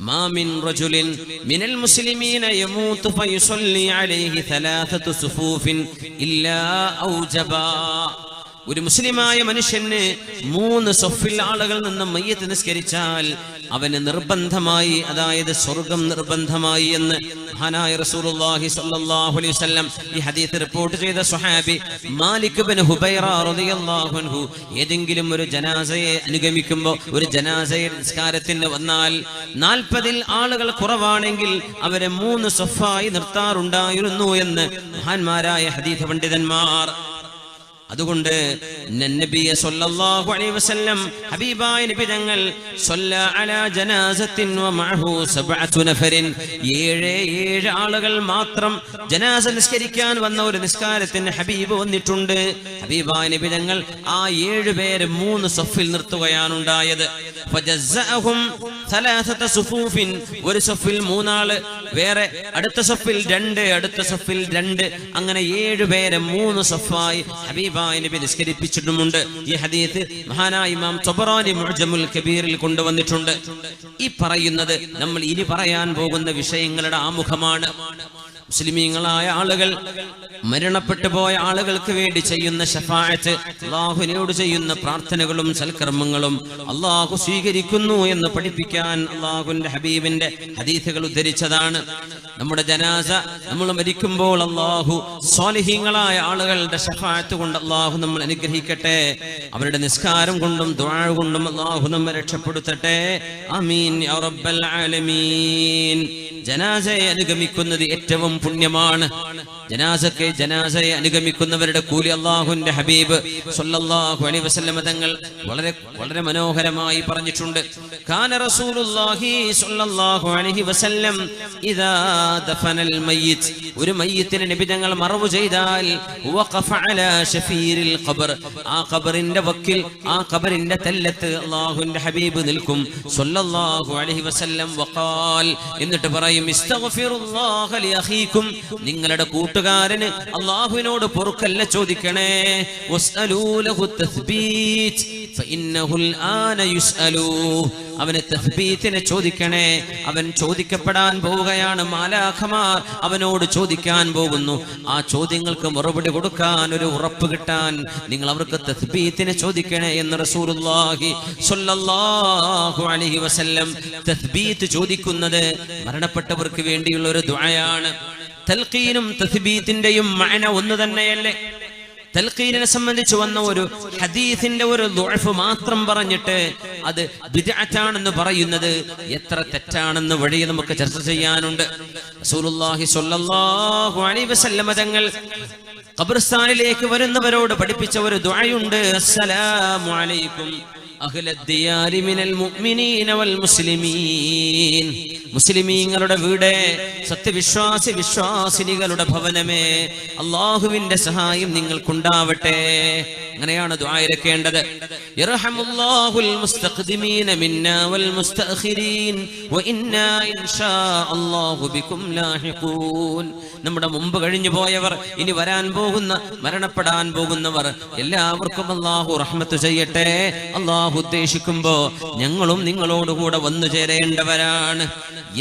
മാ മിൻ റജുലിൻ മിനൽ മുസ്ലിമീന യമൂതു ഫയുസല്ലി അലൈഹി തലാസതു സുഫൂഫിൻ ഇല്ലാ ഔജബാ. ഒരു മുസ്ലിമായ മനുഷ്യന് 3 സഫിൽ ആളുകൾ നിന്ന് മയ്യത്ത് നിസ്കരിച്ചാൽ അവന് നിർബന്ധമായി, അതായത് സ്വർഗം നിർബന്ധമായി എന്ന് മഹാനായ റസൂലുള്ളാഹി സ്വല്ലല്ലാഹു അലൈഹി വസല്ലം ഈ ഹദീസ് റിപ്പോർട്ട് ചെയ്ത സ്വഹാബി മാലിക് ഇബ്നു ഹുബൈറ റളിയല്ലാഹു അൻഹു ഏതെങ്കിലും ഒരു ജനാസയെ അനുഗമിക്കുമ്പോൾ, ഒരു ജനാസയെ നിസ്കാരത്തിന് വന്നാൽ 40 ആളുകൾ കുറവാണെങ്കിൽ അവരെ 3 സഫായി നിർത്താറുണ്ടായിരുന്നു എന്ന് മഹാന്മാരായ ഹദീസ് പണ്ഡിതന്മാർ. അതുകൊണ്ട് നബി സല്ലല്ലാഹു അലൈഹി വസല്ലം ഹബീബായ നബി തങ്ങൾ സല്ലല്ലാ അലാ ജനാസത്തിൻ വമഅഹു 7 നഫരിൻ 7 ആളുകൾ മാത്രം ജനാസ നിസ്കരിക്കാൻ വന്ന ഒരു നിസ്കാരത്തിന് ഹബീബ് വന്നിട്ടുണ്ട്. ഹബീബായ നബി തങ്ങൾ ആ 7 പേരെ 3 സഫിൽ നിർത്തുകയാണ് ഉണ്ടായത്. ഫജസ്സഅഹും 3 സുഫൂഫിൻ, ഒരു സഫിൽ 3 ആള്, വേറെ അടുത്ത സഫിൽ 2, അടുത്ത സഫിൽ 2, അങ്ങനെ 7 പേരെ 3 സഫായി ഹബീബ് നബി നിസ്കരിപ്പിച്ചിട്ടുമുണ്ട്. ഈ ഹദീസ് മഹാനായ ഇമാം തബറാനി മുഅ്ജമുൽ കബീറിൽ കൊണ്ടുവന്നിട്ടുണ്ട്. ഈ പറയുന്നത് നമ്മൾ ഇനി പറയാൻ പോകുന്ന വിഷയങ്ങളുടെ ആമുഖമാണ്. മുസ്ലിമീങ്ങളായ ആളുകൾ, മരണപ്പെട്ടു പോയ ആളുകൾക്ക് വേണ്ടി ചെയ്യുന്ന ശഫാഅത്ത്, അല്ലാഹുവിനോട് ചെയ്യുന്ന പ്രാർത്ഥനകളും സൽക്കർമ്മങ്ങളും അല്ലാഹു സ്വീകരിക്കുന്നു എന്ന് പഠിപ്പിക്കാൻ അല്ലാഹുവിന്റെ ഹബീബിന്റെ ഹദീസുകൾ ഉദ്ധരിച്ചതാണ്. നമ്മുടെ ജനാസ നമ്മൾ മരിക്കുമ്പോൾ അല്ലാഹു സ്വാലിഹീങ്ങളായ ആളുകളുടെ ശഫാഅത്ത് കൊണ്ട് അല്ലാഹു നമ്മൾ അനുഗ്രഹിക്കട്ടെ. അവരുടെ നിസ്കാരം കൊണ്ടും ദുആ കൊണ്ടും അല്ലാഹു നമ്മെ രക്ഷപ്പെടുത്തട്ടെ. ആമീൻ യാ റബ്ബൽ ആലമീൻ. ജനാസയെ അനുഗമിക്കുന്നത് ഏറ്റവും പുണ്യമാണ്. ജനാസയെ അനുഗമിക്കുന്നവരുടെ കൂലി അല്ലാഹുവിന്റെ ഹബീബ് സല്ലല്ലാഹു അലൈഹി വസല്ലം തങ്ങൾ വളരെ വളരെ മനോഹരമായി പറഞ്ഞിട്ടുണ്ട്. കാന റസൂലുള്ളാഹി സല്ലല്ലാഹു അലൈഹി വസല്ലം ഇദാ ദഫനൽ മയ്യിത്ത്, ഒരു മയ്യിത്തിനെ നബി തങ്ങൾ മറവ് ചെയ്താൽ വഖഫ അലാ ശഫീരിൽ ഖബർ, ആ ഖബറിന്റെ വക്കിൽ, ആ ഖബറിന്റെ തല്ലത്ത് അല്ലാഹുവിന്റെ ഹബീബ് നിൽക്കും സല്ലല്ലാഹു അലൈഹി വസല്ലം. വഖാൽ, എന്നിട്ട് പറയും, ഇസ്തഗ്ഫിറുല്ലാഹ ലിഅഖീകും, നിങ്ങളുടെ കൂട്ടുകാരന് അല്ലാഹുവിനോട് പൊറുക്കല്ല ചോദിക്കണേ. വസ്അലൂ ലഹു തസ്ബീത് ഫഇന്നഹുൽ ആന യുസ്അലൂ, അവനെ തസ്ബീത്തിനെ ചോദിക്കണേ. അവൻ ചോദിക്കപ്പെടാൻ പോവുകയാണ്. മാലാഖമാർ അവനോട് ചോദിക്കാൻ പോകുന്നു. ആ ചോദ്യങ്ങൾക്ക് മറുപടി കൊടുക്കാൻ, ഒരു ഉറപ്പ് കിട്ടാൻ നിങ്ങൾ അവർക്ക് തസ്ബീത്തിനെ ചോദിക്കണേ എന്ന് റസൂലുള്ളാഹി സ്വല്ലല്ലാഹു അലൈഹി വസല്ലം. തസ്ബീത്ത് ചോദിക്കുന്നത് മരണപ്പെട്ടവർക്ക് വേണ്ടിയുള്ള ഒരു ദുആയാണ്. തൽഖീനും തസ്ബീത്തിന്റെയും മഅന ഒന്ന് തന്നെയല്ലേ? തൽഖീനിനെ സംബന്ധിച്ച് വന്ന ഒരു ഹദീസിന്റെ ഒരു ദുഅഫ് മാത്രം പറഞ്ഞിട്ട് അത് ബിദ്അത്താണെന്ന് പറയുന്നത് എത്ര തെറ്റാണെന്ന് വഴി നമുക്ക് ചർച്ച ചെയ്യാനുണ്ട്. റസൂലുള്ളാഹി സ്വല്ലല്ലാഹു അലൈഹി വസല്ലം തങ്ങൾ ഖബർസ്ഥാനിലേക്ക് വരുന്നവരോട് പഠിപ്പിച്ച ഒരു ദുആയുണ്ട്. അസ്സലാമു അലൈക്കും അഹ്ലദ്ദിയാരി മിനൽ മുഅ്മിനീന വൽ മുസ്ലിമീൻ, മുസ്ലിമീങ്ങളുടെ വീട്, വിശ്വാസിനികളുടെ ഭവനമേ, അല്ലാഹുവിന്റെ സഹായം നിങ്ങൾക്കുണ്ടാവട്ടെ. അങ്ങനെയാണ് ദുആ ഇരക്കേണ്ടത്. യർഹമുല്ലാഹുൽ മുസ്തഖ്ദിമീന മിന്നാ വൽ മുസ്തഅഖിരീൻ വഇന്നാ ഇൻഷാ അല്ലാഹു ബികും ലാഹിഖൂൻ. നമ്മുടെ മുമ്പ് കഴിഞ്ഞു പോയവർ, ഇനി വരാൻ പോകുന്ന, മരണപ്പെടാൻ പോകുന്നവർ എല്ലാവർക്കും അല്ലാഹു റഹ്മത്ത് ചെയ്യട്ടെ. അല്ലാഹു ഉദ്ദേശിക്കുമ്പോ ഞങ്ങളും നിങ്ങളോടുകൂടെ വന്നു ചേരേണ്ടവരാണ്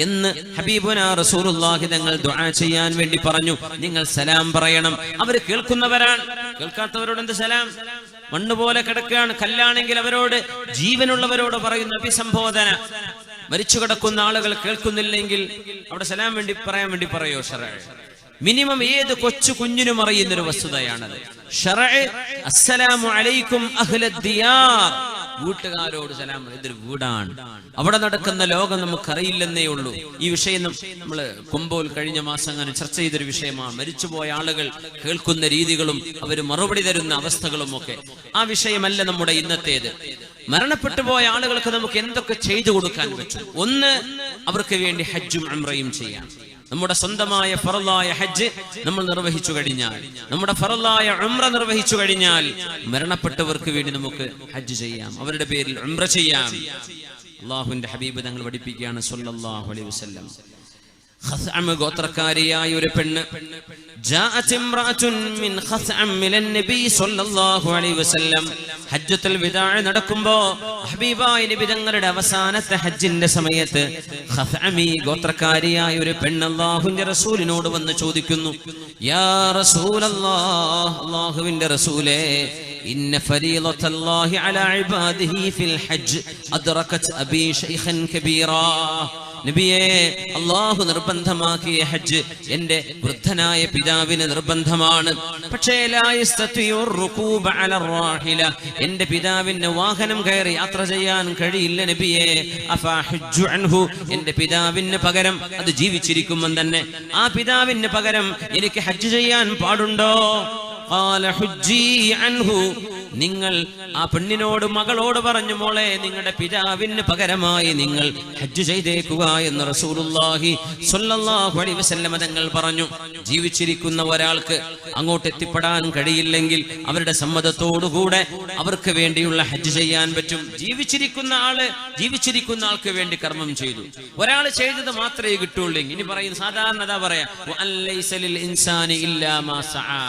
എന്ന് ഹബീബുനാ റസൂലുള്ളാഹി തങ്ങൾ ദുആ ചെയ്യാൻ വേണ്ടി പറഞ്ഞു. നിങ്ങൾ സലാം പറയണം. അവര് കേൾക്കുന്നവരാണ്. കേൾക്കാത്തവരോട് എന്ത് സലാം? മണ്ണുപോലെ കിടക്കുകയാണ്, കല്ലാണെങ്കിൽ അവരോട്, ജീവനുള്ളവരോട് പറയുന്ന അഭിസംബോധന. മരിച്ചു കിടക്കുന്ന ആളുകൾ കേൾക്കുന്നില്ലെങ്കിൽ അവിടെ സലാം വേണ്ടി പറയാൻ വേണ്ടി പറയോ? ശറഅ് മിനിമം ഏത് കൊച്ചു കുഞ്ഞിനും അറിയുന്നൊരു വസ്തുതയാണത്. ശറഅ് അസ്സലാമു അലൈക്കും അഹ്ലദ്ദിയാർ, വീട്ടുകാരോട് സലാം. ഇതൊരു വീടാണ്, അവിടെ നടക്കുന്ന ലോകം നമുക്കറിയില്ലെന്നേ ഉള്ളൂ. ഈ വിഷയം നമ്മൾ കൊമ്പോൽ കഴിഞ്ഞ മാസം അങ്ങനെ ചർച്ച ചെയ്തൊരു വിഷയമാണ്. മരിച്ചുപോയ ആളുകൾ കേൾക്കുന്ന രീതികളും അവർ മറുപടി തരുന്ന അവസ്ഥകളും ഒക്കെ. ആ വിഷയമല്ല നമ്മുടെ ഇന്നത്തേത്. മരണപ്പെട്ടു പോയ ആളുകൾക്ക് നമുക്ക് എന്തൊക്കെ ചെയ്തു കൊടുക്കാൻ പറ്റും? ഒന്ന്, അവർക്ക് വേണ്ടി ഹജ്ജും ഉംറയും ചെയ്യാം. നമ്മുടെ സ്വന്തമായ ഫറലായ ഹജ്ജ് നമ്മൾ നിർവഹിച്ചു കഴിഞ്ഞാൽ, നമ്മുടെ ഫറലായ ഉംറ നിർവഹിച്ചു കഴിഞ്ഞാൽ, മരണപ്പെട്ടവർക്ക് വേണ്ടി നമുക്ക് ഹജ്ജ് ചെയ്യാം, അവരുടെ പേരിൽ ഉംറ ചെയ്യാം. അല്ലാഹുവിന്റെ ഹബീബ് തങ്ങൾ പഠിപ്പിക്കുകയാണ് സ്വല്ലല്ലാഹു അലൈഹി വസല്ലം. ഖസ്അം ഗോത്രക്കാരിയായ ഒരു പെണ്ണ്. ജാഅത് ഇംറഅത്തുൻ മിൻ ഖസ്അം മിനൻ നബി സ്വല്ലല്ലാഹു അലൈഹി വസല്ലം. ഹജ്ജത്തുൽ വിദാ നടക്കുമ്പോൾ ഹബീബായ നബി തങ്ങളുടെ അവസാനത്തെ ഹജ്ജിന്റെ സമയത്ത് ഖസ്അമി ഗോത്രക്കാരിയായ ഒരു പെണ്ണ് അല്ലാഹുവിന്റെ റസൂലിനോട് വന്ന് ചോദിക്കുന്നു, യാ റസൂലല്ലാഹ്, അല്ലാഹുവിന്റെ റസൂലേ, ഇന്ന ഫരീളത്തല്ലാഹി അലാ ഇബാദിഹി ഫിൽ ഹജ്ജ് അദ്റകത് അബീ ശൈഖൻ കബീറാ. നബിയേ, അല്ലാഹു നിർബന്ധമാക്കിയ ഹജ്ജ് എന്റെ വൃദ്ധനായ പിതാവിന് നിർബന്ധമാണ്. പക്ഷേ ലാ യസ്തതിഉ റുകൂബ അല റാഹില, എന്റെ പിതാവിന്റെ വാഹനം കയറി യാത്ര ചെയ്യാൻ കഴിയില്ല നബിയേ. അഫാ ഹജ്ജു അൻഹു, എന്റെ പിതാവിന് പകരം, അത് ജീവിച്ചിരിക്കുമ്പോൾ തന്നെ ആ പിതാവിന് പകരം എനിക്ക് ഹജ്ജ് ചെയ്യാൻ പാടുണ്ടോ? ഖാല ഹുജ്ജി അൻഹു, നിങ്ങൾ ആ പെണ്ണിനോട്, മകളോട് പറഞ്ഞു, മോളെ, നിങ്ങളുടെ പിതാവിന് പകരമായി നിങ്ങൾ ഹജ്ജ് ചെയ്തേക്കുക എന്ന് റസൂലുള്ളാഹി സ്വല്ലല്ലാഹു അലൈഹി വസല്ലം തങ്ങൾ പറഞ്ഞു. ജീവിച്ചിരിക്കുന്ന ഒരാൾക്ക് അങ്ങോട്ട് എത്തിപ്പെടാൻ കഴിയില്ലെങ്കിൽ അവരുടെ സമ്മതത്തോടുകൂടെ അവർക്ക് വേണ്ടിയുള്ള ഹജ്ജ് ചെയ്യാൻ പറ്റും. ജീവിച്ചിരിക്കുന്ന ആൾക്ക് വേണ്ടി കർമ്മം ചെയ്തു, ഒരാൾ ചെയ്തത് മാത്രമേ കിട്ടുള്ളൂ. ഇനി പറയും സാധാരണ പറയാ, വഅലൈസ ലിൽ ഇൻസാനി ഇല്ലാ മാ സആ,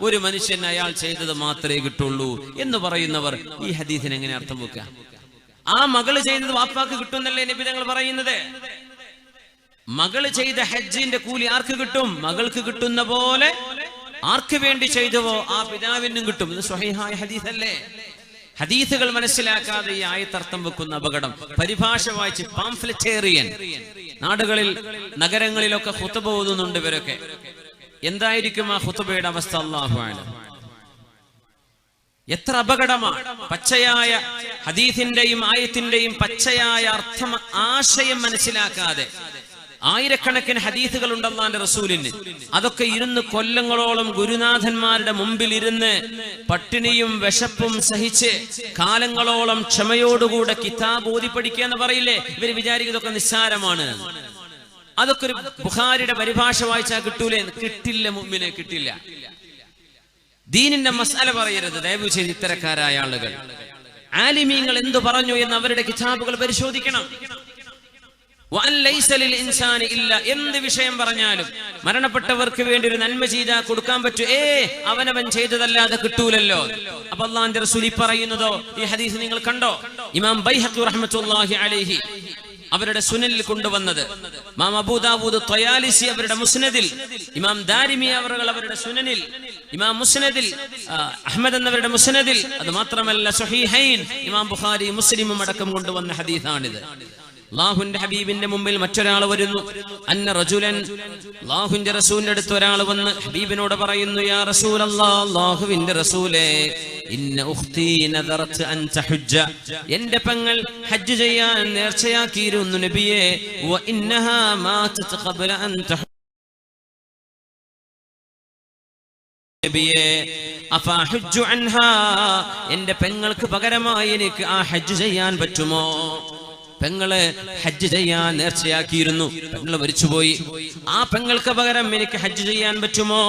ഒരു മനുഷ്യൻ അയാൾ ചെയ്തത് മാത്രമേ കിട്ടുള്ളൂ എന്ന് പറയുന്നവർ ഈ ഹദീസിന് എങ്ങനെ അർത്ഥം വെക്കുക? ആ മകള് ചെയ്തത് വാപ്പാക്ക് കിട്ടുന്നല്ലേ നബി തങ്ങൾ പറയുന്നത്? മകള് ചെയ്ത ഹജ്ജിന്റെ കൂലി ആർക്ക് കിട്ടും? മകൾക്ക് കിട്ടുന്ന പോലെ ആർക്ക് വേണ്ടി ചെയ്തുവോ ആ പിതാവിനും കിട്ടും. ഇത് സ്വഹീഹായ ഹദീസല്ലേ? ഹദീസുകൾ മനസ്സിലാക്കാതെ ഈ ആയത്തർത്ഥം വെക്കുന്ന അപകടം. പരിഭാഷ വായിച്ച് പാംഫ്ലെറ്റേറിയൻ നാടുകളിൽ, നഗരങ്ങളിലൊക്കെ ഖുതുബ ഓതുന്നുണ്ട് ഇവരൊക്കെ. എന്തായിരിക്കും ആ ഖുതുബയുടെ അവസ്ഥ? അല്ലാഹു അഅലം. എത്ര അപകടമാണ്! പച്ചയായ ഹദീസിന്റെയും ആയത്തിന്റെയും പച്ചയായ അർത്ഥം, ആശയം മനസ്സിലാക്കാതെ ആയിരക്കണക്കിന് ഹദീസുകൾ ഉണ്ട് അല്ലാഹുവിന്റെ റസൂലിന്. അതൊക്കെ ഇരുന്ന് കൊല്ലങ്ങളോളം ഗുരുനാഥന്മാരുടെ മുമ്പിൽ ഇരുന്ന് പട്ടിണിയും വിശപ്പും സഹിച്ച് കാലങ്ങളോളം ക്ഷമയോടുകൂടെ കിതാബ് ഓതി പഠിക്കുക എന്ന് പറയില്ലേ? ഇവര് വിചാരിക്കുന്നതൊക്കെ നിസ്സാരമാണ്. അതൊക്കെ ഒരു ബുഖാരിയുടെ പരിഭാഷ വായിച്ചാൽ കിട്ടൂലേ? കിട്ടില്ല, മുഅ്മിനെ കിട്ടില്ല. ദീനിന്റെ മസ്അല പറയരുത് ദയവ് ചെയ്ത് ഇത്തരക്കാരായ ആളുകൾ. ആലിമീങ്ങൾ എന്തു പറഞ്ഞു എന്ന് അവരുടെ കിതാബുകൾ പരിശോധിക്കണം. വഅലൈസ ലിൽ ഇൻസാനി ഇല്ല, എന്ത് വിഷയം പറഞ്ഞാലും മരണപ്പെട്ടവർക്ക് വേണ്ടി ഒരു നന്മ ചെയ്താൽ കൊടുക്കാൻ പറ്റൂ. അവനവൻ ചെയ്തതല്ലാതെ കിട്ടൂലല്ലോ. അപ്പൊ അല്ലാഹുവിന്റെ റസൂൽ പറയുന്നതോ ഈ ഹദീസ് നിങ്ങൾ കണ്ടോ? ഇമാം ബൈഹഖി റഹ്മത്തുള്ളാഹി അലൈഹി അവരുടെ സുനനിൽ കൊണ്ടുവന്നത്, ഇമാം അബൂ ദാവൂദ് ത്വയാലിസി അവരുടെ മുസ്നദിൽ, ഇമാം ദാരിമി അവരുടെ സുനനിൽ, ഇമാം മുസ്നദിൽ അഹ്മദ് എന്നവരുടെ മുസ്നദിൽ, അത് മാത്രമല്ല സ്വഹീഹൈൻ ഇമാം ബുഖാരി മുസ്ലിമും അടക്കം കൊണ്ടുവന്ന ഹദീസാണിത്. അല്ലാഹുവിന്റെ ഹബീബിന്റെ മുമ്പിൽ മറ്റൊരാൾ വരുന്നു. അന്ന റജുലൻ, അല്ലാഹുവിന്റെ റസൂലിന്റെ അടുത്ത് ഒരാൾ വന്ന് ഹബീബിനോട് പറയുന്നു, യാ റസൂലല്ലാഹ്, അല്ലാഹുവിന്റെ റസൂലേ, ഇന്ന ഉഖ്തി നദറത് അൻ തഹജ്ജ, എന്റെ പെങ്ങൾ ഹജ്ജ് ചെയ്യാൻ നേർച്ചയാക്കിയിരുന്നു നബിയേ. വ ഇന്നഹാ മാതത് ഖബ്ല അൻ തഹജ്ജ നബിയേ അഫാ ഹജ്ജു അൻഹാ, എന്റെ പെങ്ങൾക്ക് പകരമായി എനിക്ക് ആ ഹജ്ജ് ചെയ്യാൻ പറ്റുമോ? പെങ്ങള് ഹജ്ജ് ചെയ്യാൻ നേർച്ചയാക്കിയിരുന്നു, പെങ്ങള് മരിച്ചുപോയി. ആ പെങ്ങൾക്ക് പകരം എനിക്ക് ഹജ്ജ് ചെയ്യാൻ പറ്റുമോ?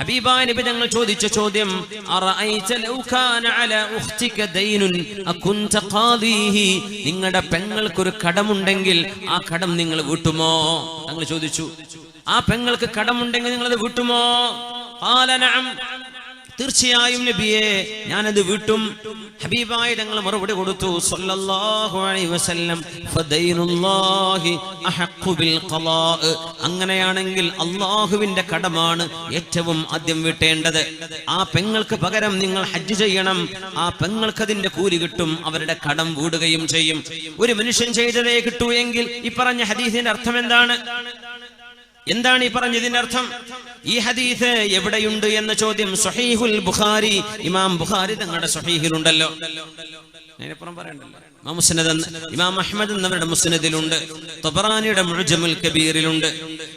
ഹബീബായ നബി തങ്ങൾ ചോദിച്ച ചോദ്യം, അറഅയ്ത ലൗ കാന അലാ ഉഖ്തിക ദൈനുൻ അകുൻത ഖാദിഹി, നിങ്ങളുടെ പെങ്ങൾക്കൊരു കടമുണ്ടെങ്കിൽ ആ കടം നിങ്ങൾ വീട്ടുമോ? തങ്ങൾ ചോദിച്ചു, ആ പെങ്ങൾക്ക് കടമുണ്ടെങ്കിൽ നിങ്ങൾ അത് വീട്ടുമോ? ഖാല നഅം, തീർച്ചയായും നബിയെ, ഞാനത് വീട്ടും. ഹബീബായ തങ്ങൾ മറുപടി കൊടുത്തു സല്ലല്ലാഹു അലൈഹി വസല്ലം, ഫദൈനുല്ലാഹി അഹഖു ബിൽ ഖലാ, അങ്ങനെയാണെങ്കിൽ അല്ലാഹുവിന്റെ കടമാണ് ഏറ്റവും ആദ്യം വീട്ടേണ്ടത്. ആ പെങ്ങൾക്ക് പകരം നിങ്ങൾ ഹജ്ജ് ചെയ്യണം, ആ പെങ്ങൾക്ക് അതിന്റെ കൂലി കിട്ടും, അവരുടെ കടം വീടുകയും ചെയ്യും. ഒരു മനുഷ്യൻ ചെയ്തതേ കിട്ടൂ എങ്കിൽ ഈ പറഞ്ഞ ഹദീസിന്റെ അർത്ഥം എന്താണ്? എന്താണ് ഈ പറഞ്ഞതിന്റെ അർത്ഥം? ഈ ഹദീസ് എവിടെയുണ്ട് എന്ന ചോദ്യം സ്വഹീഹുൽ ബുഖാരി, ഇമാം ബുഖാരി തങ്ങളുടെ സ്വഹീഹിലുണ്ടല്ലോ. നേരപ്പുറം പറയണ്ടല്ലോ. ഇമാം അഹ്മദ് എന്നവരുടെ മുസ്നദിലുണ്ട്, തബറാനിയുടെ മുഅ്ജമുൽ കബീറിലുണ്ട്,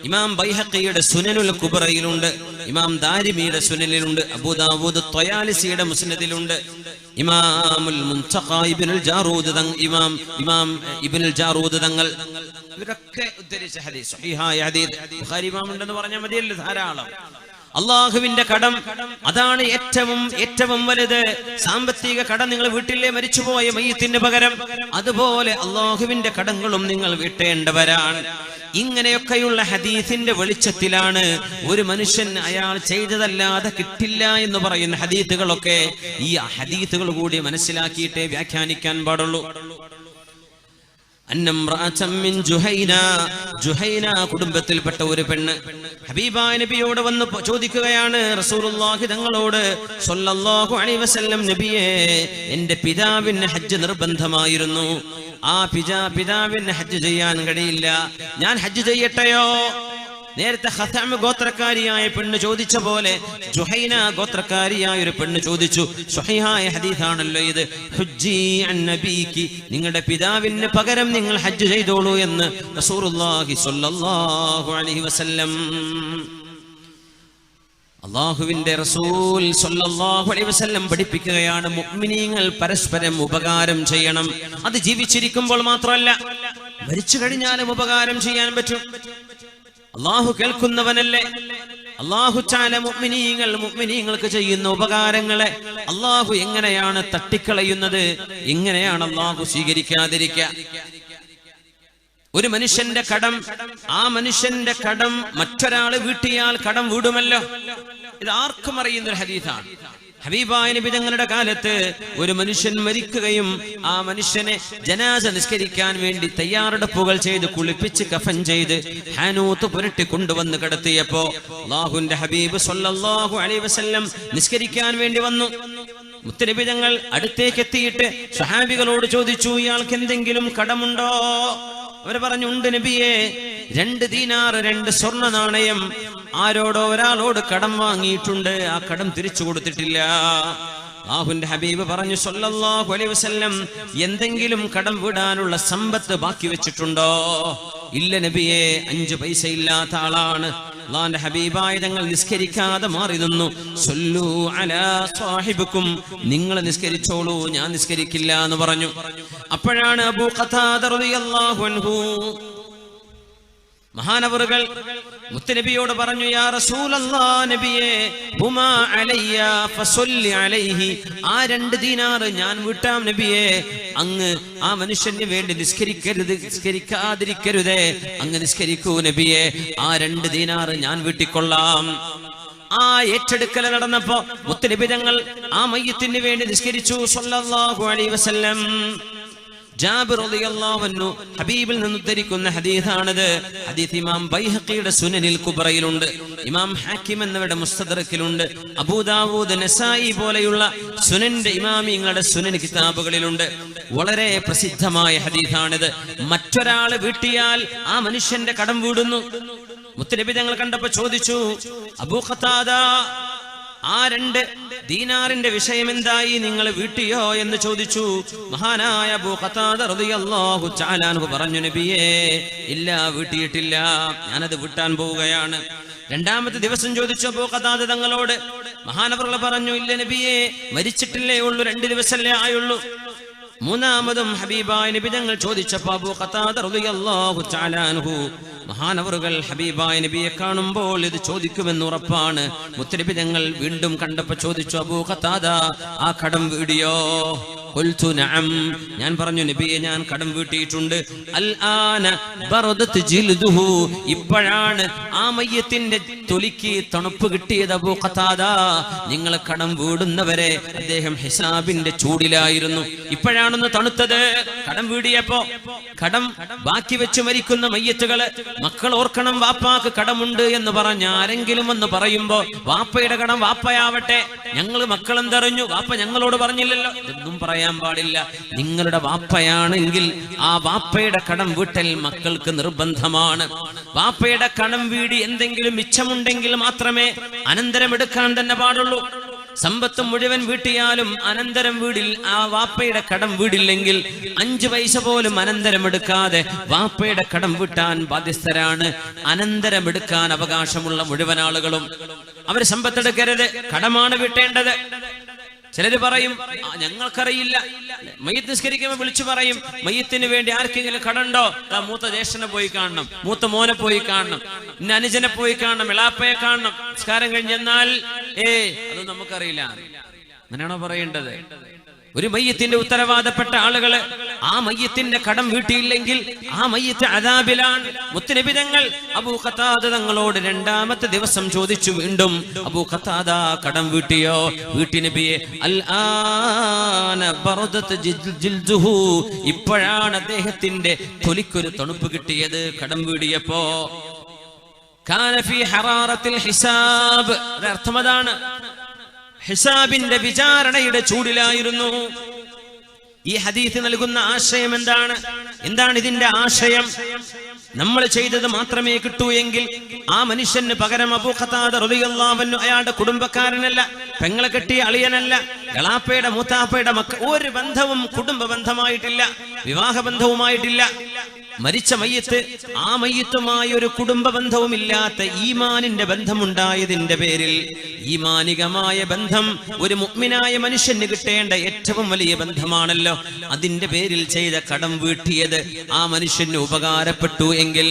ഇമാം ബൈഹഖിയുടെ സുനനുൽ കുബ്രയിലുണ്ട്, ഇമാം ദാരിമിയുടെ സുനനിലുണ്ട്, അബൂ ദാവൂദ് ത്വയാലിസിയുടെ മുസ്നദിലുണ്ട്, ഇമാമുൽ മുൻതഖ ഇബ്നുൽ ജാറൂദ് ഇമാം ഇബ്നുൽ ജാറൂദ് തങ്ങൾ ഇവരൊക്കെ ഉദ്ധരിച്ച ഹദീസ്, സ്വഹീഹായ ഹദീസ്. ബുഖാരി ഇമാം ഉണ്ടെന്ന് പറഞ്ഞാൽ മതിയല്ലോ, ധാരാളം. അള്ളാഹുവിന്റെ കടം അതാണ് ഏറ്റവും വലുത്. സാമ്പത്തിക കടം നിങ്ങൾ വീട്ടിലെ മരിച്ചുപോയ മയ്യത്തിന് പകരം അതുപോലെ അള്ളാഹുവിന്റെ കടങ്ങളും നിങ്ങൾ വീട്ടേണ്ടവരാണ്. ഇങ്ങനെയൊക്കെയുള്ള ഹദീസിന്റെ വെളിച്ചത്തിലാണ് ഒരു മനുഷ്യൻ അയാൾ ചെയ്തതല്ലാതെ കിട്ടില്ല എന്ന് പറയുന്ന ഹദീസുകളൊക്കെ ഈ ഹദീസുകൾ കൂടി മനസ്സിലാക്കിയിട്ടേ വ്യാഖ്യാനിക്കാൻ പാടുള്ളൂ. ജുഹൈന കുടുംബത്തിൽപ്പെട്ട ഒരു പെണ്ണ് ഹബീബായ നബിയോട് വന്ന് ചോദിക്കുകയാണ്, റസൂലുള്ളാഹി തങ്ങളോട് സ്വല്ലല്ലാഹു അലൈഹി വസല്ലം, നബിയേ, എന്റെ പിതാവിന് ഹജ്ജ് നിർബന്ധമായിരുന്നു. ആ പിതാവിന് ഹജ്ജ് ചെയ്യാൻ കഴിയില്ല, ഞാൻ ഹജ്ജ് ചെയ്യട്ടെയോ? നേരത്തെ ഖസാം ഗോത്രക്കാരിയായ പെണ്ണ് ചോദിച്ച പോലെ ജുഹൈന ഗോത്രക്കാരിയായ ഒരു പെണ്ണ് ചോദിച്ചു. സ്വഹീഹായ ഹദീസാണല്ലോ ഇത്. ഹുജ്ജി അൻ നബീകി, നിങ്ങളുടെ പിതാവിന് പകരം നിങ്ങൾ ഹജ്ജ് ചെയ്തോളൂ എന്ന് റസൂലുള്ളാഹി സ്വല്ലല്ലാഹു അലൈഹി വസല്ലം. അല്ലാഹുവിന്റെ റസൂൽ സ്വല്ലല്ലാഹു അലൈഹി വസല്ലം പഠിപ്പിക്കുകയാണ്, മുഅ്മിനീങ്ങൾ പരസ്പരം ഉപകാരം ചെയ്യണം. അത് ജീവിച്ചിരിക്കുമ്പോൾ മാത്രമല്ല, മരിച്ചു കഴിഞ്ഞാലും ഉപകാരം ചെയ്യാൻ പറ്റും. അല്ലാഹു കേൾക്കുന്നവനല്ലേ. അല്ലാഹു തആല മുഅ്മിനീങ്ങൾക്ക് ചെയ്യുന്ന ഉപകാരങ്ങളെ അല്ലാഹു എങ്ങനെയാണ് തട്ടിക്കളയുന്നത്, എങ്ങനെയാണ് അല്ലാഹു സ്വീകരിക്കാതിരിക്കുക? ഒരു മനുഷ്യന്റെ കടം, ആ മനുഷ്യന്റെ കടം മറ്റൊരാൾ വീട്ടിയാൽ കടം വീടുമല്ലോ. ഇത് ആർക്കും അറിയുന്ന ഒരു ഹദീസാണ്. ഹബീബായ നബി തങ്ങളുടെ കാലത്ത് ഒരു മനുഷ്യൻ മരിക്കുകയും ആ മനുഷ്യനെ ജനാസ നിസ്കരിക്കാൻ വേണ്ടി തയ്യാറെടുപ്പുകൾ ചെയ്ത് കുളിപ്പിച്ച് കഫൻ ചെയ്ത് ഹാനൂത്ത് പുരട്ടി കൊണ്ടുവന്ന് കിടത്തിയപ്പോ അല്ലാഹുവിന്റെ ഹബീബ് സ്വല്ലല്ലാഹു അലൈഹി വസല്ലം നിസ്കരിക്കാൻ വേണ്ടി വന്നു. മുത്തനബി തങ്ങൾ അടുത്തേക്ക് എത്തിയിട്ട് സ്വഹാബികളോട് ചോദിച്ചു, ഇയാൾക്ക് എന്തെങ്കിലും കടമുണ്ടോ? അവർ പറഞ്ഞു, ഉണ്ട് നബിയെ, 2 ദീനാർ 2 സ്വർണ്ണ നാണയം ആരോടോ ഒരാളോട് കടം വാങ്ങിയിട്ടുണ്ട്, ആ കടം തിരിച്ചു കൊടുത്തിട്ടില്ല. അല്ലാഹുവിന്റെ ഹബീബ് പറഞ്ഞു സ്വല്ലല്ലാഹു അലൈഹി വസല്ലം, എന്തെങ്കിലും കടം വീടാനുള്ള സമ്പത്ത് ബാക്കി വെച്ചിട്ടുണ്ടോ? ഇല്ല നബിയെ, 5 പൈസ ഇല്ലാത്ത ആളാണ്. അല്ലാഹുവിന്റെ ഹബീബായ തങ്ങൾ നിസ്കരിക്കാതെ മാറി നിന്നു. സ്വല്ലു അലാ സാഹിബിക്കും, നിങ്ങൾ നിസ്കരിച്ചോളൂ, ഞാൻ നിസ്കരിക്കില്ല എന്ന് പറഞ്ഞു. അപ്പോഴാണ് അബൂ ഖതാദ റളിയല്ലാഹു അൻഹു മഹാനവറുകൾ മുത്തനബിയോട് പറഞ്ഞു, യാ റസൂലല്ലാഹ്, നബിയേ, ഹുമാ അലയ്യ ഫസല്ലി അലൈഹി, ആ 2 ദീനാർ ഞാൻ വിട്ടാം നബിയേ, അങ്ങ് ആ മനുഷ്യന് വേണ്ടി നിസ്കരിക്കാതിരിക്കരുതേ, അങ്ങ് നിസ്കരിക്കൂ നബിയേ, ആ 2 ദീനാർ ഞാൻ വീട്ടിക്കൊള്ളാം. ആ ഏറ്റെടുക്കൽ നടന്നപ്പോ മുത്തനബി തങ്ങൾ ആ മയ്യത്തിന് വേണ്ടി നിസ്കരിച്ചു സ്വല്ലല്ലാഹു അലൈഹി വസല്ലം. ജാബിർ റളിയല്ലാഹു അൻഹു ഹബീബിൽ നിന്ന് ഉദ്ധരിക്കുന്ന ഹദീസാണിത്. ഹദീസ് ഇമാം ബൈഹഖിയുടെ സുനനിൽ കുബ്രയിലുണ്ട്, ഇമാം ഹാക്കിം എന്നിവരുടെ മുസ്തദറക്കിലുണ്ട്, അബൂ ദാവൂദ്, നസായി പോലെയുള്ള സുനന്റെ ഇമാമിങ്ങളുടെ സുനൻ കിതാബുകളിലുണ്ട്. വളരെ പ്രസിദ്ധമായ ഹദീസാണിത്. മറ്റൊരാൾ വീട്ടിയാൽ ആ മനുഷ്യന്റെ കടം വീടുന്നു. മുത്തനബി തങ്ങൾ കണ്ടപ്പോ ചോദിച്ചു, അബൂ ഖതാദ, ആ 2 ദീനാറിന്റെ വിഷയം എന്തായി, നിങ്ങൾ വീട്ടിയോ എന്ന് ചോദിച്ചു. മഹാനായ അബൂ ഖതാദ റളിയല്ലാഹു തആല അൻഹു പറഞ്ഞു, നബിയേ, ഇല്ല, വീട്ടിയിട്ടില്ല, ഞാനത് വീട്ടാൻ പോവുകയാണ്. 2ാമത്തെ ദിവസം ചോദിച്ചു അബൂ ഖതാദ തങ്ങളോട്. മഹാനവറുകൾ പറഞ്ഞു, ഇല്ല നബിയേ, മരിച്ചിട്ടില്ലേ ഉള്ളൂ, 2 ദിവസമല്ലേ ആയുള്ളൂ. 3ാമതും ഹബീബായ നബി തങ്ങൾ ചോദിച്ചപ്പോൾ അബൂ ഖതാദ റളിയല്ലാഹു തആല അൻഹു മഹാനവറുകൾ ഹബീബായ നബിയെ കാണുമ്പോൾ ഇത് ചോദിക്കുമെന്ന് ഉറപ്പാണ്. മുത്തനബി തങ്ങൾ വീണ്ടും കണ്ടപ്പോൾ ചോദിച്ചു, അബൂ ഖതാദ, ആ കടം വീടിയോ? ഖുൽതു നഅം, ഞാൻ പറഞ്ഞു നബിയെ, ഞാൻ കടം വീട്ടിയിട്ടുണ്ട്. അൽആന ബറദത് ജിൽദുഹു, ഇപ്പോഴാണ് ആ മയ്യത്തിന്റെ തൊലിക്ക് തണുപ്പ് കിട്ടിയത്. അബൂ ഖതാദ, നിങ്ങൾ കടം വീടുന്നവരെ അദ്ദേഹം ഹിസാബിന്റെ ചൂടിലായിരുന്നു, ഇപ്പോഴാണെന്ന് തണുത്തത്. കടം വീടിയപ്പോ കടം ബാക്കി വെച്ച് മരിക്കുന്ന മയ്യത്തുകള് മക്കൾ ഓർക്കണം, വാപ്പാക്ക് കടമുണ്ട് എന്ന് പറഞ്ഞ ആരെങ്കിലും എന്ന് പറയുമ്പോ വാപ്പയുടെ കടം വാപ്പയാവട്ടെ, ഞങ്ങൾ മക്കളെന്തറിഞ്ഞു, വാപ്പ ഞങ്ങളോട് പറഞ്ഞില്ലല്ലോ, ഇതൊന്നും പറയാൻ പാടില്ല. നിങ്ങളുടെ വാപ്പയാണെങ്കിൽ ആ വാപ്പയുടെ കടം വീട്ടൽ മക്കൾക്ക് നിർബന്ധമാണ്. വാപ്പയുടെ കടം വീടി എന്തെങ്കിലും മിച്ചമുണ്ടെങ്കിൽ മാത്രമേ അനന്തരം എടുക്കാൻ തന്നെ പാടുള്ളൂ. സമ്പത്ത് മുഴുവൻ വീട്ടിയാലും അനന്തരം വീടിൽ ആ വാപ്പയുടെ കടം വീടില്ലെങ്കിൽ 5 പൈസ പോലും അനന്തരം എടുക്കാതെ വാപ്പയുടെ കടം വീട്ടാൻ ബാധ്യസ്ഥരാണ്. അനന്തരം എടുക്കാൻ അവകാശമുള്ള മുഴുവൻ ആളുകളും. അവർ സമ്പത്തെടുക്കരുത്, കടമാണ് വീട്ടേണ്ടത്. ചിലര് പറയും, ഞങ്ങൾക്കറിയില്ല. മയ്യത്ത് നിസ്കരിക്കുമ്പോൾ വിളിച്ചു പറയും, മയ്യത്തിന് വേണ്ടി ആർക്കെങ്കിലും കടണ്ടോ? മൂത്ത ജ്യേഷ്ഠനെ പോയി കാണണം, മൂത്ത മോനെ പോയി കാണണം, ഇന്ന അനുജനെ പോയി കാണണം, എളാപ്പയെ കാണണം. നിസ്കാരം കഴിഞ്ഞെന്നാൽ അതൊന്നും നമുക്കറിയില്ല. അങ്ങനെയാണോ പറയേണ്ടത്? ഒരു മയ്യത്തിന്റെ ഉത്തരവാദപ്പെട്ട ആളുകള് ആ മയ്യത്തിന്റെ കടം വീട്ടിയില്ലെങ്കിൽ ആ മയ്യത്ത് അദാബിലാണ്. മുത്തുനബി തങ്ങൾ അബൂ ഖതാദ തങ്ങളോട് രണ്ടാമത്തെ ദിവസം ചോദിച്ചു വീണ്ടും, അബൂ ഖതാദ കടം വീട്ടിയോ? വീട്ടി നബിയെ. അൽ ആന ബറദത് ജിൽദുഹു, ഇപ്പോഴാണ് അദ്ദേഹത്തിന്റെ തൊലിക്കൊരു തണുപ്പ് കിട്ടിയത് കടം വീടിയപ്പോ. കാന ഫീ ഹറാറത്തിൽ ഹിസാബ്, അർത്ഥം അതാണ്, ഹിസാബിന്റെ വിചാരണയുടെ ചൂടിലായിരുന്നു. ഈ ഹദീസ് നൽകുന്ന ആശയം എന്താണ്? എന്താണ് ഇതിന്റെ ആശയം? നമ്മൾ ചെയ്തത് മാത്രമേ കിട്ടൂ എങ്കിൽ ആ മനുഷ്യന് പകരം അബൂ ഖതാദ റളിയല്ലാഹു അൻഹു അയാളുടെ കുടുംബക്കാരനല്ല, പെങ്ങളെ കെട്ടിയ അളിയനല്ല, എളാപ്പയുടെ മൂത്താപ്പയുടെ ഒരു ബന്ധവും കുടുംബ ബന്ധമായിട്ടില്ല, വിവാഹ ബന്ധവുമായിട്ടില്ല. മരിച്ച മയ്യത്ത് ആ മയ്യത്തുമായി ഒരു കുടുംബ ബന്ധവുമില്ലാത്ത ഈമാനിന്റെ ബന്ധമുണ്ടായതിന്റെ പേരിൽ, ഈമാനികമായ ബന്ധം ഒരു മുഅ്മിനായ മനുഷ്യന് കിട്ടേണ്ട ഏറ്റവും വലിയ ബന്ധമാണല്ലോ, അതിന്റെ പേരിൽ ചെയ്ത കടം വീട്ടിയത് ആ മനുഷ്യന് ഉപകാരപ്പെട്ടു എങ്കിൽ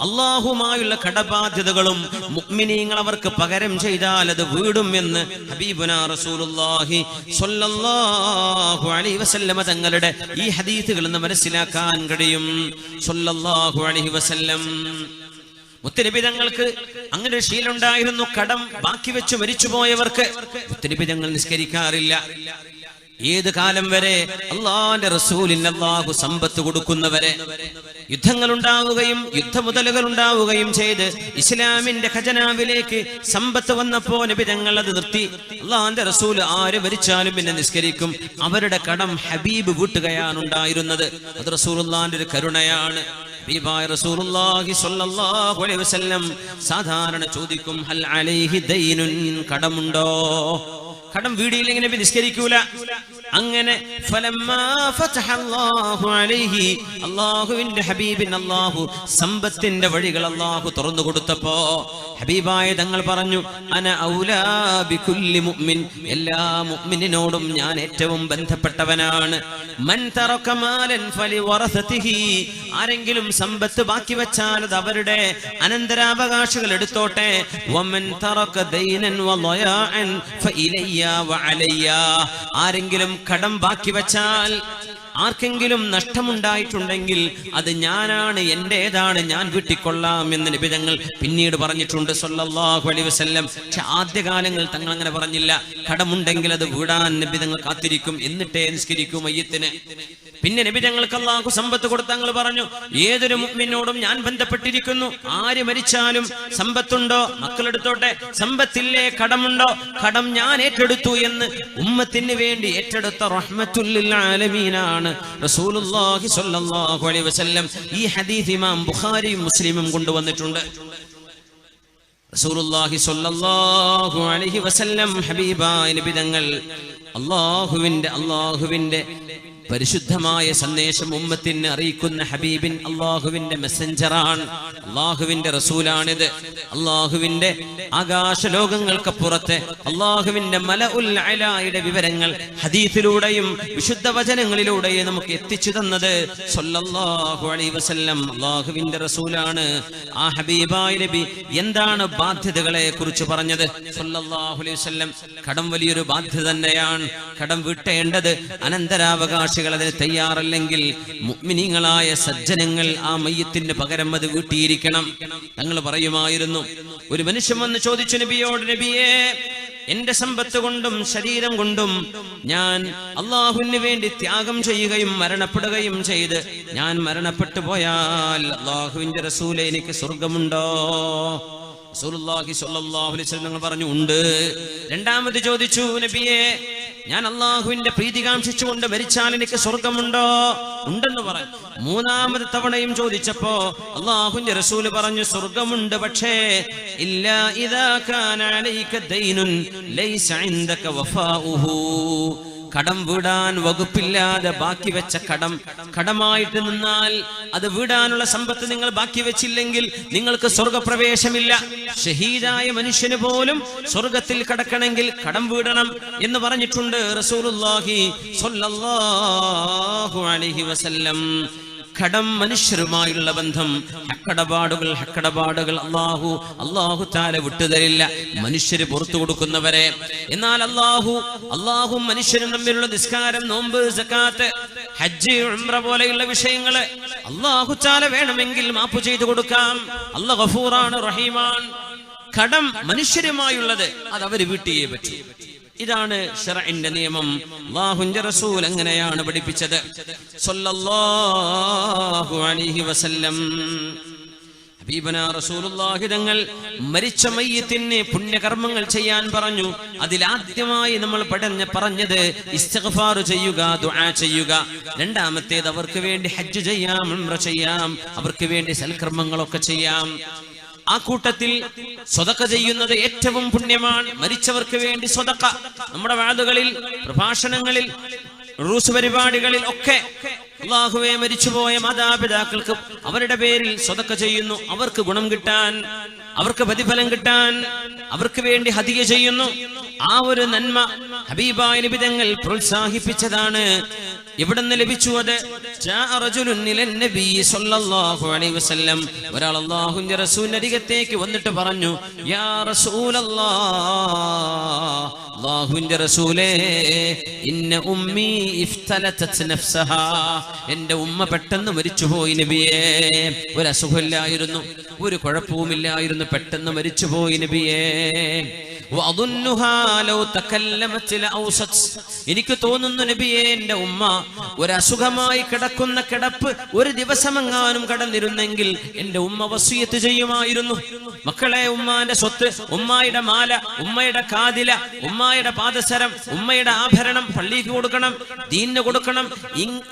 അല്ലാഹുമായുള്ള കടബാധ്യതകളും മുഅ്മിനീങ്ങൾ അവർക്ക് പകരം ചെയ്താൽ അത് വീടും എന്ന് ഹബീബുനാ റസൂലുള്ളാഹി സ്വല്ലല്ലാഹു അലൈഹി വസല്ലം തങ്ങളുടെ ഈ ഹദീസുകളിൽ നിന്ന് മനസ്സിലാക്കാൻ കഴിയും. സ്വല്ലല്ലാഹു അലൈഹി വസല്ലം മുത്തുനബി തങ്ങൾക്ക് അങ്ങനെ ഒരു ശീലം ഉണ്ടായിരുന്നു. കടം ബാക്കി വെച്ച് മരിച്ചുപോയവർക്ക് മുത്തുനബി തങ്ങൾ നിസ്കരിക്കാറില്ല. ഏത് കാലം വരെ? അല്ലാഹുവിന്റെ റസൂലിന് അല്ലാഹു സമ്പത്ത് കൊടുക്കുന്നവരെ. യുദ്ധങ്ങൾ ഉണ്ടാവുകയും യുദ്ധമുതലുകൾ ഉണ്ടാവുകയും ചെയ്ത് ഇസ്ലാമിന്റെ ഖജനാവിലേക്ക് സമ്പത്ത് വന്നപ്പോ നബി തങ്ങൾ അത് നിർത്തി. അല്ലാഹുവിന്റെ റസൂൽ ആര് മരിച്ചാലും പിന്നെ നിസ്കരിക്കും. അവരുടെ കടം ഹബീബ് വീട്ടുകയാണ് ഉണ്ടായിരുന്നത്. അത് റസൂലുള്ളാഹിന്റെ ഒരു കരുണയാണ്. ഹബീബായ റസൂലുള്ളാഹി സ്വല്ലല്ലാഹു അലൈഹി വസല്ലം സാധാരണ ചോദിക്കും, ഹൽ അലൈഹി ദൈനുൻ, കടമുണ്ടോ? കടം വീടിയില്ലെങ്കിൽ നബി നിസ്കരിക്കൂല. അങ്ങനെ അല്ലാഹുവിന്റെ ഹബീബിന് അല്ലാഹു സമ്പത്തിന്റെ വഴികൾ അല്ലാഹു തുറന്നു കൊടുത്തപ്പോ ഹബീബായ തങ്ങൾ പറഞ്ഞു, അന ഔലാ ബികുല്ലി മുഅ്മിൻ, എല്ലാ മുഅ്മിനിനോടും ഞാൻ ഏറ്റവും ബന്ധപ്പെട്ടവനാണ്. മൻ തറക മാലൻ ഫലിവറസതിഹി, ആരെങ്കിലും സമ്പത്ത് ബാക്കി വെച്ചാൽ അത് അവരുടെ അനന്തരാവകാശികൾ എടുത്തോട്ടെ. വമൻ തറക ദൈനൻ വളയാഅൻ ഫഇലയ്യ വഅലയ്യ, ആരെങ്കിലും കടം ബാക്കി വെച്ചാൽ, ആർക്കെങ്കിലും നഷ്ടമുണ്ടായിട്ടുണ്ടെങ്കിൽ അത് ഞാനാണ്, എന്റേതാണ്, ഞാൻ വീട്ടിക്കൊള്ളാം എന്ന് നബി തങ്ങൾ പിന്നീട് പറഞ്ഞിട്ടുണ്ട് സ്വല്ലല്ലാഹു അലൈഹി വസല്ലം. പക്ഷെ ആദ്യകാലങ്ങളിൽ തങ്ങൾ അങ്ങനെ പറഞ്ഞില്ല. കടമുണ്ടെങ്കിൽ അത് വീടാൻ നബി തങ്ങൾ കാത്തിരിക്കും, എന്നിട്ടേ നിസ്കരിക്കും മയ്യത്തിന്. പിന്നെ നബി തങ്ങൾക്ക് അല്ലാഹു സമ്പത്ത് കൊടുത്ത തങ്ങൾ പറഞ്ഞു, ഏതൊരു മുഅ്മിനോടും ഞാൻ ബന്ധപ്പെട്ടിരിക്കുന്നു. ആര് മരിച്ചാലും സമ്പത്തുണ്ടോ മക്കളെടുത്തോട്ടെ, സമ്പത്തില്ലേ കടമുണ്ടോ, കടം ഞാൻ ഏറ്റെടുത്തു എന്ന് ഉമ്മത്തിന് വേണ്ടി ഏറ്റെടുത്ത റഹ്മത്തുൽ ലിൽ ആലമീനാണ് റസൂലുള്ളാഹി സ്വല്ലല്ലാഹു അലൈഹി വസല്ലം. ഈ ഹദീസ് ഇമാം ബുഖാരിയും മുസ്ലിമും കൊണ്ടുവന്നിട്ടുണ്ട്. റസൂലുള്ളാഹി സ്വല്ലല്ലാഹു അലൈഹി വസല്ലം ഹബീബായ നബി തങ്ങൾ അല്ലാഹുവിന്റെ പരിശുദ്ധമായ സന്ദേശം ഉമ്മത്തിന് അറിയിക്കുന്ന ഹബീബിൻ അല്ലാഹുവിന്റെ മെസ്സഞ്ചറാണ്, അല്ലാഹുവിന്റെ റസൂലാണിത്. അല്ലാഹുവിന്റെ ആകാശലോകങ്ങൾക്കപ്പുറത്തെ അല്ലാഹുവിന്റെ മലഉൽ അലായുടെ വിവരങ്ങൾ ഹദീസിലൂടെയും വിശുദ്ധ വചനങ്ങളിലൂടെയും നമുക്ക് എത്തിച്ചു തന്നത് സ്വല്ലല്ലാഹു അലൈഹി വസല്ലം അല്ലാഹുവിന്റെ റസൂലാണ്. ആ ഹബീബായ നബി എന്താണ് ബാധ്യതകളെ കുറിച്ച് പറഞ്ഞത്? സ്വല്ലല്ലാഹു അലൈഹി വസല്ലം, കടം വലിയൊരു ബാധ്യത തന്നെയാണ്. കടം വീട്ടേണ്ടത് അനന്തരാവകാശ അതിന് തയ്യാറല്ലെങ്കിൽ മുഅ്മിനീങ്ങളായ സജ്ജനങ്ങൾ ആ മയ്യത്തിന് പകരം അത് വീട്ടിയിരിക്കണം. തങ്ങൾ പറയുമായിരുന്നു, ഒരു മനുഷ്യൻ വന്ന് ചോദിച്ചു നബിയോട്, നബിയേ, എന്റെ സമ്പത്ത് കൊണ്ടും ശരീരം കൊണ്ടും ഞാൻ അല്ലാഹുവിന് വേണ്ടി ത്യാഗം ചെയ്യുകയും മരണപ്പെടുകയും ചെയ്ത് ഞാൻ മരണപ്പെട്ടു പോയാൽ അല്ലാഹുവിന്റെ റസൂലേ, എനിക്ക് സ്വർഗമുണ്ടോ? റസൂലുള്ളാഹി സ്വല്ലല്ലാഹു അലൈഹി വസല്ലം പറഞ്ഞു, ഉണ്ട്. രണ്ടാമത് ചോദിച്ചു, നബിയേ, ഞാൻ അല്ലാഹുവിന്റെ പ്രീതി കാംക്ഷിച്ചുകൊണ്ട് മരിച്ചാൽ എനിക്ക് സ്വർഗമുണ്ടോ? ഉണ്ടെന്ന് പറഞ്ഞു. മൂന്നാമത് തവണയും ചോദിച്ചപ്പോ അല്ലാഹുവിന്റെ റസൂല് പറഞ്ഞു, സ്വർഗമുണ്ട്, പക്ഷേ ഇല്ലാ ഇദാ കാന അലൈക ദൈനുൻ ലൈസ ഇൻദക വഫാഉഹു, കടം വീടാൻ വകുപ്പില്ലാതെ ബാക്കി വെച്ച കടമായിട്ട് നിന്നാൽ അത് വീടാനുള്ള സമ്പത്ത് നിങ്ങൾ ബാക്കി വെച്ചില്ലെങ്കിൽ നിങ്ങൾക്ക് സ്വർഗപ്രവേശമില്ല. ഷഹീദായ മനുഷ്യന് പോലും സ്വർഗത്തിൽ കടക്കണമെങ്കിൽ കടം വീടണം എന്ന് പറഞ്ഞിട്ടുണ്ട് റസൂലുള്ളാഹി സ്വല്ലല്ലാഹു അലൈഹി വസല്ലം. കടം മനുഷ്യരുമായുള്ള ബന്ധം, ഹക്കടപാടുകൾ അല്ലാഹു തആല വിട്ടുതരില്ല മനുഷ്യര് പുറത്തു കൊടുക്കുന്നവരെ. എന്നാൽ അല്ലാഹു മനുഷ്യരും തമ്മിലുള്ള നിസ്കാരം, നോമ്പ്, സക്കാത്ത്, ഹജ്ജ്, ഉംറ പോലെയുള്ള വിഷയങ്ങള് അല്ലാഹു തആല വേണമെങ്കിൽ മാപ്പ് ചെയ്തു കൊടുക്കാം. അല്ലാഹു ഗഫൂറാണ്, റഹീമാണ്. കടം മനുഷ്യരുമായുള്ളത് അത് അവര് വീട്ടിയേ പറ്റൂ. ഇതാണ് ശറഇന്റെ നിയമം. അല്ലാഹുവിന്റെ റസൂൽ അങ്ങനെയാണ് പഠിപ്പിച്ചത് സ്വല്ലല്ലാഹു അലൈഹി വസല്ലം. ഹബീബനാ റസൂലുള്ളാഹി തങ്ങൾ മരിച്ച മയ്യിത്തിന് പുണ്യകർമ്മങ്ങൾ ചെയ്യാൻ പറഞ്ഞു. അതിലാദ്യമായി നമ്മൾ പറഞ്ഞത് ഇസ്തിഗ്ഫാർ ചെയ്യുക, ദുആ ചെയ്യുക. രണ്ടാമത്തേത് അവർക്ക് വേണ്ടി ഹജ്ജ് ചെയ്യാം, ഉംറ ചെയ്യാം, അവർക്ക് വേണ്ടി സൽക്കർമ്മങ്ങളൊക്കെ ചെയ്യാം. ആ കൂട്ടത്തിൽ സ്വതക്ക ചെയ്യുന്നത് ഏറ്റവും പുണ്യമാണ്. മരിച്ചവർക്ക് വേണ്ടി സ്വതക്ക നമ്മുടെ വാദുകളിൽ, പ്രഭാഷണങ്ങളിൽ, റൂസ് പരിപാടികളിൽ ഒക്കെ അല്ലാഹുവേ മരിച്ചുപോയ മാതാപിതാക്കൾക്ക് അവരുടെ പേരിൽ സ്വതക്ക ചെയ്യുന്നു. അവർക്ക് ഗുണം കിട്ടാൻ, അവർക്ക് പ്രതിഫലം കിട്ടാൻ അവർക്ക് വേണ്ടി ഹദിയ ചെയ്യുന്നു. ആ ഒരു നന്മ ഹബീബായ നബി തങ്ങൾ പ്രോത്സാഹിപ്പിച്ചതാണ്. എവിടുന്ന് ലഭിച്ചു അത്? ഒരാൾ അല്ലാഹുവിന്റെ റസൂലിന്റെ അരികത്തേക്ക് വന്നിട്ട് പറഞ്ഞു, യാ റസൂലല്ലാഹ്, അല്ലാഹുവിന്റെ റസൂലേ, ഇന്ന ഉമ്മി ഇഫ്തലതത് നഫ്സഹാ, എന്റെ ഉമ്മ പെട്ടെന്ന് മരിച്ചുപോയി നബിയേ. ഒരു അസുഖമില്ലായിരുന്നു, ഒരു കുഴപ്പവുമില്ലായിരുന്നു, പെട്ടെന്ന് മരിച്ചുപോയി നബിയേ. എനിക്ക് തോന്നുന്നു നബിയേ, എന്റെ ഉമ്മ ഒരു അസുഖമായി കിടക്കുന്ന കിടപ്പ് ഒരു ദിവസമെങ്ങാനും കടന്നിരുന്നെങ്കിൽ എന്റെ ഉമ്മ വസിയത്ത് ചെയ്യുമായിരുന്നു. മക്കളെ, ഉമ്മാന്റെ സ്വത്ത്, ഉമ്മായുടെ മാല, ഉമ്മയുടെ കാതില, ഉമ്മായുടെ പാദസരം, ഉമ്മയുടെ ആഭരണം പള്ളിക്ക് കൊടുക്കണം, ദീനിന് കൊടുക്കണം.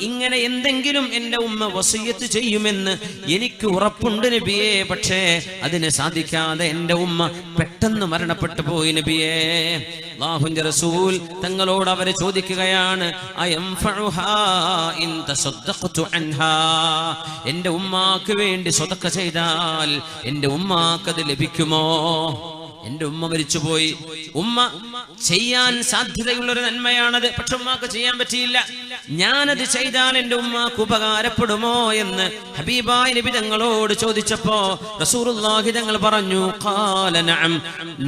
ഇങ്ങനെ എന്തെങ്കിലും എന്റെ ഉമ്മ വസിയത്ത് ചെയ്യുമെന്ന് എനിക്ക് ഉറപ്പുണ്ട് നബിയേ. പക്ഷേ അതിന് സാധിക്കാതെ എന്റെ ഉമ്മ പെട്ടെന്ന് മരണപ്പെട്ടു പോയി നബിയേ. അല്ലാഹുവിന്റെ റസൂൽ തങ്ങളോട് അവരെ ചോദിക്കുകയാണ്, എന്റെ ഉമ്മാക്ക് വേണ്ടി സ്വതക്ക ചെയ്താൽ എന്റെ ഉമ്മാക്ക് അത് ലഭിക്കുമോ? എന്റെ ഉമ്മ മരിച്ചുപോയി, ഉമ്മ ചെയ്യാൻ സാധ്യതയുള്ളൊരു നന്മയാണത്, പക്ഷെ ഉമ്മാക്ക് ചെയ്യാൻ പറ്റിയില്ല. ഞാനത് ചെയ്താൽ എന്റെ ഉമ്മാക്ക് ഉപകാരപ്പെടുമോ എന്ന് ഹബീബായ നബി തങ്ങളോട് ചോദിച്ചപ്പോ റസൂലുള്ളാഹി തങ്ങൾ പറഞ്ഞു, ഖാല നഅം,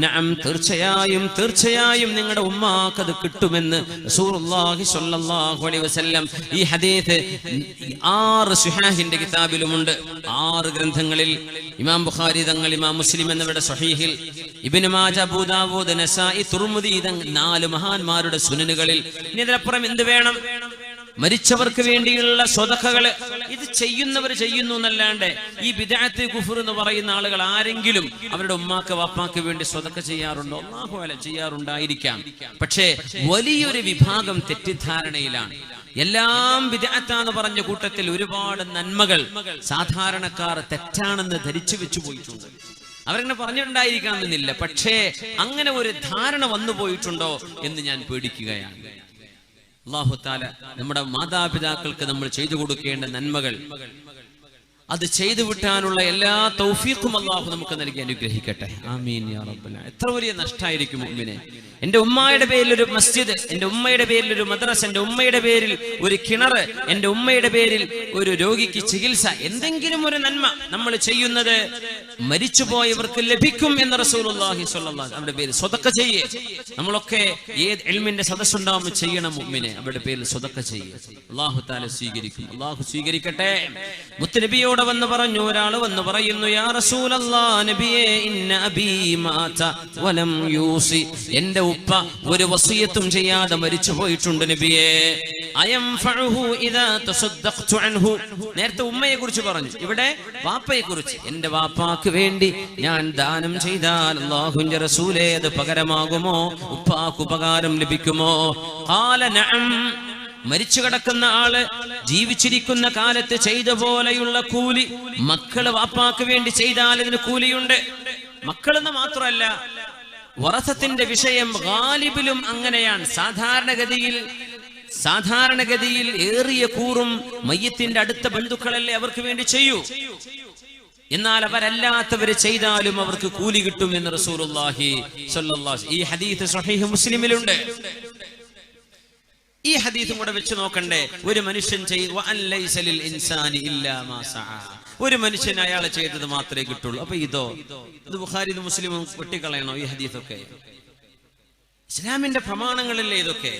നഅം, തീർച്ചയായും നിങ്ങളുടെ ഉമ്മാക്ക് അത് കിട്ടുമെന്ന് റസൂലുള്ളാഹി സ്വല്ലല്ലാഹു അലൈഹി വസല്ലം. ഈ ഹദീസ് 6 സുഹാഹിന്റെ കിതാബിലുമുണ്ട്, 6 ഗ്രന്ഥങ്ങളിൽ. ഇമാം ബുഖാരി തങ്ങൾ, ഇമാം മുസ്ലിം എന്നിവരുടെ സ്വഹീഹിൽ, ഇബ്നു മാജ, അബൂ ദാവൂദ്, നസായി, തുർമുദി, 4 മഹാന്മാരുടെ സുനനുകളിൽ. ഇനി ഇതിനപ്പുറം എന്ത് വേണം? മരിച്ചവർക്ക് വേണ്ടിയുള്ള സ്വതക്കകള് ഇത് ചെയ്യുന്നവർ ചെയ്യുന്നു എന്നല്ലാണ്ട് ഈ ബിദ്അത്ത്, കുഫർ എന്ന് പറയുന്ന ആളുകൾ ആരെങ്കിലും അവരുടെ ഉമ്മാക്ക് വാപ്പാക്ക് വേണ്ടി സ്വതക്ക ചെയ്യാറുണ്ടോ? അല്ലാഹു അലം, ചെയ്യാറുണ്ടായിരിക്കാം. പക്ഷേ വലിയൊരു വിഭാഗം തെറ്റിദ്ധാരണയിലാണ്. എല്ലാം ബിദ്അത്താന്ന് പറഞ്ഞ കൂട്ടത്തിൽ ഒരുപാട് നന്മകൾ സാധാരണക്കാർ തെറ്റാണെന്ന് ധരിച്ചു വെച്ചു പോയിട്ടുണ്ട്. അവരങ്ങനെ പറഞ്ഞിട്ടുണ്ടായിരിക്കണമെന്നില്ല, പക്ഷേ അങ്ങനെ ഒരു ധാരണ വന്നു പോയിട്ടുണ്ടോ എന്ന് ഞാൻ പേടിക്കുകയാണ്. അല്ലാഹു തആല നമ്മുടെ മാതാപിതാക്കൾക്ക് നമ്മൾ ചെയ്തു കൊടുക്കേണ്ട നന്മകൾ അത് ചെയ്തു വിട്ടാനുള്ള എല്ലാ തൗഫീഖും അല്ലാഹു നമുക്ക് നൽകി അനുഗ്രഹിക്കട്ടെ. ആമീൻ യാ റബ്ബൽ ആലമീൻ. എത്ര വലിയ നഷ്ടമായിരിക്കും മുഅ്മിനെ. എന്റെ ഉമ്മയുടെ പേരിൽ ഒരു മസ്ജിദ്, എന്റെ ഉമ്മയുടെ പേരിൽ ഒരു മദ്രസ, എന്റെ ഉമ്മയുടെ പേരിൽ ഒരു കിണർ, എന്റെ ഉമ്മയുടെ പേരിൽ ഒരു രോഗിക്ക് ചികിത്സ, എന്തെങ്കിലും ഒരു നന്മ നമ്മൾ ചെയ്യുന്നത് മരിച്ചുപോയവർക്ക് ലഭിക്കും എന്ന് റസൂലുള്ളാഹി സ്വല്ലല്ലാഹു അവരുടെ പേരിൽ സ്വതക്ക ചെയ്യേ. നമ്മളൊക്കെ ഏത് ഇൽമിന്റെ സദസ്സുണ്ടാവുമ്പോൾ ചെയ്യണം മുഅ്മിനെ, അവരുടെ പേരിൽ സ്വതക്ക ചെയ്യേ. അല്ലാഹു തആല സ്വീകരിക്കും. അല്ലാഹു സ്വീകരിക്കട്ടെ. മുത്തുനബിയോട് വന്ന് പറഞ്ഞു, ഒരാൾ വന്ന് പറയുന്നു, യാ റസൂലല്ലാഹ്, നബിയേ, ഇന്ന അബീ മാത വലം യൂസി, എന്റെ ഉപ്പ ഒരു വസിയത്തും ചെയ്യാതെ മരിച്ചു പോയിട്ടുണ്ട് നബിയേ. അയംഫഉഹു ഇദാ തസദ്ദഖ്തു അൻഹു. നേരത്തെ ഉമ്മയെ കുറിച്ച് പറഞ്ഞു, ഇവിടെ വാപ്പയെ കുറിച്ച്. എന്റെ വാപ്പാക്ക് വേണ്ടി ഞാൻ ദാനം ചെയ്താൽ അല്ലാഹുവിന്റെ റസൂലേ അത് പകരമാകുമോ? ഉപ്പാക്ക് ഉപകാരം ലഭിക്കുമോ? ഖാല നഅം. മരിച്ചു കിടക്കുന്ന ആള് ജീവിച്ചിരിക്കുന്ന കാലത്ത് ചെയ്ത പോലെയുള്ള കൂലി മക്കള് വാപ്പാക്ക് വേണ്ടി ചെയ്താൽ അതിന് കൂലിയുണ്ട്. മക്കളെന്ന് മാത്രമല്ല, വറസത്തിന്റെ വിഷയം ഗാലിബിലും അങ്ങനെയാണ്. സാധാരണഗതിയിൽ ഏറിയ കൂറും മയ്യത്തിന്റെ അടുത്ത ബന്ധുക്കളല്ലേ അവർക്ക് വേണ്ടി ചെയ്യൂ. എന്നാൽ അവരല്ലാത്തവര് ചെയ്താലും അവർക്ക് കൂലി കിട്ടും എന്ന് റസൂലുള്ളാഹി സ്വല്ലല്ലാഹു അലൈഹി വസല്ലം. ഈ ഹദീസ് സ്വഹീഹ് മുസ്ലിമിലുണ്ട്. ഈ ഹദീസും കൂടെ വെച്ച് നോക്കണ്ടേ? ഒരു മനുഷ്യൻ ഒരു മനുഷ്യൻ അയാളെ ചെയ്തത് മാത്രമേ കിട്ടുള്ളൂ. അപ്പൊ ഇത് ബുഖാരി മുസ്ലിമും വെട്ടിക്കളയണോ? ഈ ഹദീസൊക്കെ ഇസ്ലാമിന്റെ പ്രമാണങ്ങളല്ലേ ഇതൊക്കെ?